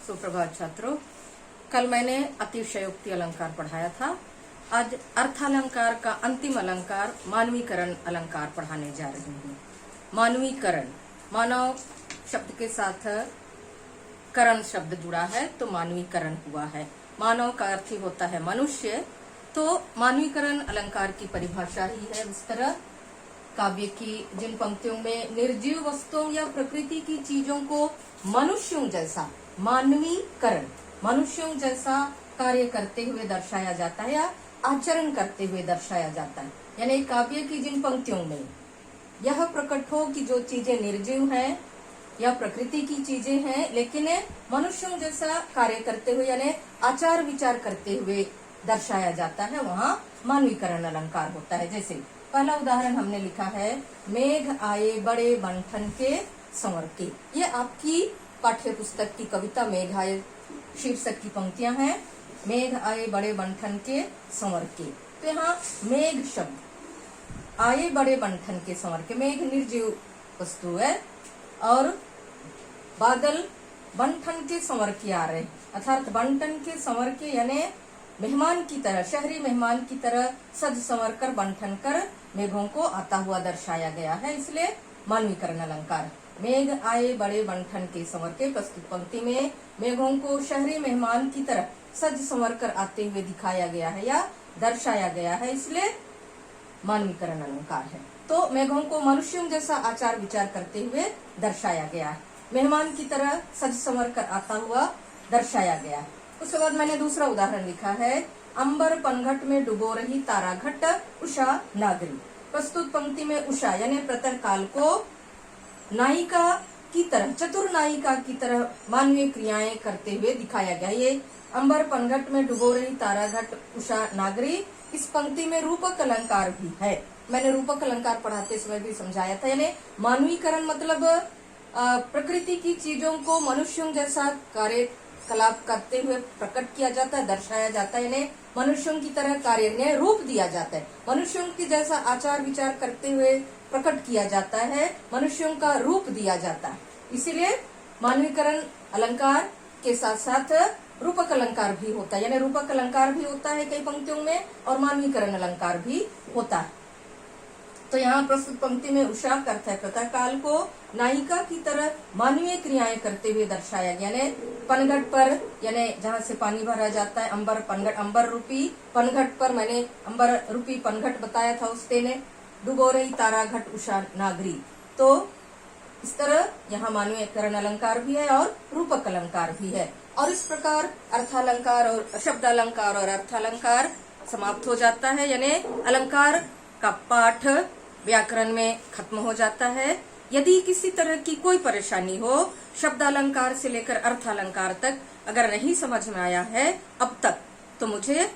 सुप्रभात छात्रों। कल मैंने अतिशयोक्ति अलंकार पढ़ाया था। आज अर्थालंकार का अंतिम अलंकार मानवीकरण अलंकार पढ़ाने जा रही हूँ। मानवीकरण, मानव शब्द के साथ करण शब्द जुड़ा है तो मानवीकरण हुआ है। मानव का अर्थ ही होता है मनुष्य, तो मानवीकरण अलंकार की परिभाषा ही है इस तरह। काव्य की जिन पंक्तियों में निर्जीव वस्तुओं या प्रकृति की चीजों को मनुष्यों जैसा मानवीकरण, मनुष्यों जैसा कार्य करते हुए दर्शाया जाता है या आचरण करते हुए दर्शाया जाता है। यानी काव्य की जिन पंक्तियों में यह प्रकट हो कि जो चीजें निर्जीव हैं या प्रकृति की चीजें हैं लेकिन मनुष्यों जैसा कार्य करते हुए यानी आचार विचार करते हुए दर्शाया जाता है, वहाँ मानवीकरण अलंकार होता है। जैसे पहला उदाहरण हमने लिखा है, मेघ आए बड़े बंठन के संवर के। ये आपकी पाठ्य पुस्तक की कविता मेघ आए शीर्षक की पंक्तियां हैं। मेघ आए बड़े बंठन के संवर के, तो यहाँ मेघ शब्द आए बड़े बंठन के संवर के, मेघ निर्जीव वस्तु है और बादल बंठन के संवर के आ रहे, अर्थात बंठन के संवर के यानी मेहमान की तरह, शहरी मेहमान की तरह सज संवर कर बंठन कर मेघों को आता हुआ दर्शाया गया है, इसलिए मानवीकरण अलंकार। मेघ आए बड़े बंठन के संवर के, प्रस्तुत पंक्ति में मेघों को शहरी मेहमान की तरह सज संवर कर आते हुए दिखाया गया है या दर्शाया गया है, इसलिए मानवीकरण अलंकार है। तो मेघों को मनुष्यों जैसा आचार विचार करते हुए दर्शाया गया है, मेहमान की तरह सज संवर कर आता हुआ दर्शाया गया है। उसके बाद मैंने दूसरा उदाहरण लिखा है, अंबर पनघट में डुबो रही तारा घट उषा नागरी। प्रस्तुत पंक्ति में उषा यानी प्रातः काल को नायिका की तरह, चतुर नायिका की तरह मानवीय क्रियाएं करते हुए दिखाया गया। ये अंबर पनघट में डुबो रही तारा घट उषा नागरी, इस पंक्ति में रूपक अलंकार भी है। मैंने रूपक अलंकार पढ़ाते समय भी समझाया था। यानी मानवीकरण मतलब प्रकृति की चीजों को मनुष्यों जैसा कार्यकलाप करते हुए प्रकट किया जाता है, दर्शाया जाता है, यानी मनुष्यों की तरह कार्य ने रूप दिया जाता है, मनुष्यों की जैसा आचार विचार करते हुए प्रकट किया जाता है, मनुष्यों का रूप दिया जाता है। इसीलिए मानवीकरण अलंकार के साथ साथ रूपक अलंकार भी होता है, यानी रूपक अलंकार भी होता है कई पंक्तियों में और मानवीकरण अलंकार भी होता है। तो यहाँ प्रस्तुत पंक्ति में उषा का अर्थ है प्रातः काल को नायिका की तरह मानवीय क्रियाएं करते हुए दर्शाया गया। यानी पनघट पर, यानी जहाँ से पानी भरा जाता है, अंबर पनघट, अंबर रूपी पनघट पर, मैंने अंबर रूपी पनघट बताया था उससे ने डुबो रही तारा घट उषा नागरी। तो इस तरह यहाँ मानवीकरण अलंकार भी है और रूपक अलंकार भी है। और इस प्रकार अर्थालंकार और शब्दालंकार और अर्थालंकार समाप्त हो जाता है, यानी अलंकार का पाठ व्याकरण में खत्म हो जाता है। यदि किसी तरह की कोई परेशानी हो, शब्दालंकार से लेकर अर्थालंकार तक अगर नहीं समझ में आया है अब तक, तो मुझे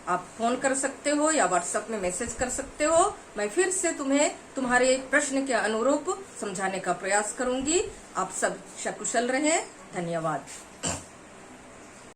आप फोन कर सकते हो या व्हाट्सएप में मैसेज कर सकते हो। मैं फिर से तुम्हें तुम्हारे प्रश्न के अनुरूप समझाने का प्रयास करूंगी। आप सब सकुशल रहें। धन्यवाद।